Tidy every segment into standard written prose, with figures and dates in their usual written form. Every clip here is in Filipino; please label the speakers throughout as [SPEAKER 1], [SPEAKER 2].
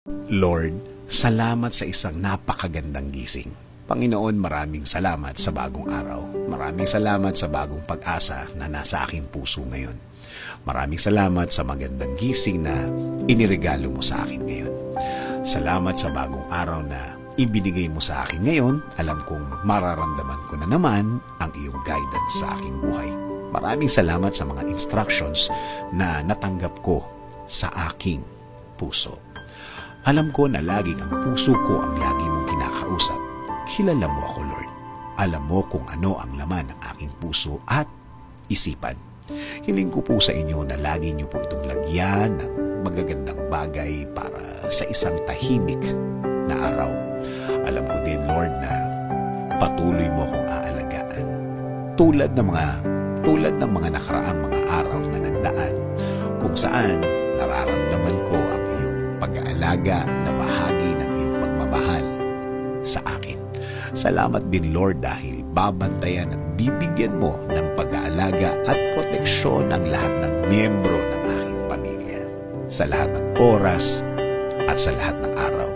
[SPEAKER 1] Lord, salamat sa isang napakagandang gising. Panginoon, maraming salamat sa bagong araw. Maraming salamat sa bagong pag-asa na nasa aking puso ngayon. Maraming salamat sa magandang gising na iniregalo mo sa akin ngayon. Salamat sa bagong araw na ibinigay mo sa akin ngayon. Alam kong mararamdaman ko na naman ang iyong guidance sa aking buhay. Maraming salamat sa mga instructions na natanggap ko sa aking puso. Alam ko na laging ang puso ko ang lagi mong kinakausap. Kilala mo ako, Lord. Alam mo kung ano ang laman ng aking puso at isipan. Hiling ko po sa inyo na lagi niyo po itong lagyan ng magagandang bagay para sa isang tahimik na araw. Alam ko din, Lord, na patuloy mo akong aalagaan. Tulad ng mga nakaraang mga araw na nagdaan, kung saan nararamdaman ko ang iyong pag-aalaga na bahagi ng iyong pagmamahal sa akin. Salamat din, Lord, dahil babantayan at bibigyan mo ng pag-aalaga at proteksyon ang lahat ng miyembro ng aking pamilya sa lahat ng oras at sa lahat ng araw.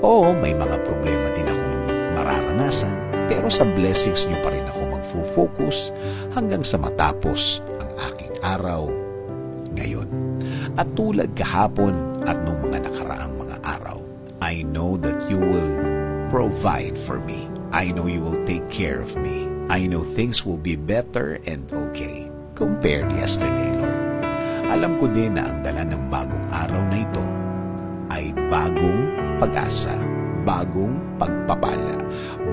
[SPEAKER 1] Oo, may mga problema din akong mararanasan, pero sa blessings niyo pa rin ako magfo-focus hanggang sa matapos ang aking araw ngayon. At tulad kahapon at nung mga nakaraang mga araw, I know that you will provide for me. I know you will take care of me. I know things will be better and okay compared yesterday, Lord. Alam ko din na ang dala ng bagong araw na ito ay bagong pag-asa, bagong pagpapala,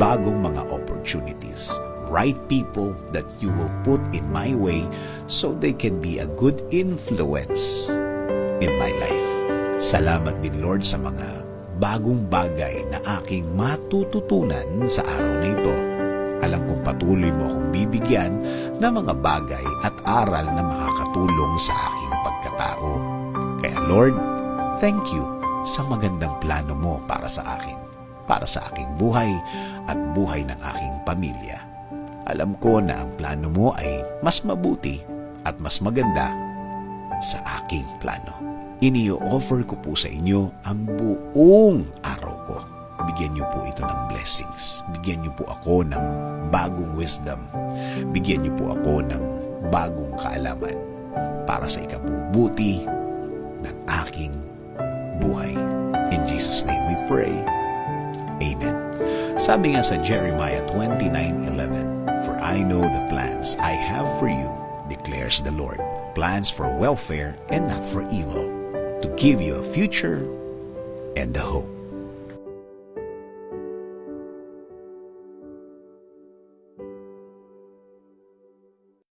[SPEAKER 1] bagong mga opportunities, right people that you will put in my way so they can be a good influence in my life. Salamat din, Lord, sa mga bagong bagay na aking matututunan sa araw na ito. Alam kong patuloy mo akong bibigyan ng mga bagay at aral na makakatulong sa aking pagkatao. Kaya, Lord, thank you sa magandang plano mo para sa akin, para sa aking buhay at buhay ng aking pamilya. Alam ko na ang plano mo ay mas mabuti at mas maganda sa aking plano. Ini-offer ko po sa inyo ang buong araw ko. Bigyan niyo po ito ng blessings. Bigyan niyo po ako ng bagong wisdom. Bigyan niyo po ako ng bagong kaalaman para sa ikabubuti ng aking buhay. In Jesus' name we pray. Amen. Sabi nga sa Jeremiah 29:11, "For I know the plans I have for you, declares the Lord, plans for welfare and not for evil, to give you a future and a hope."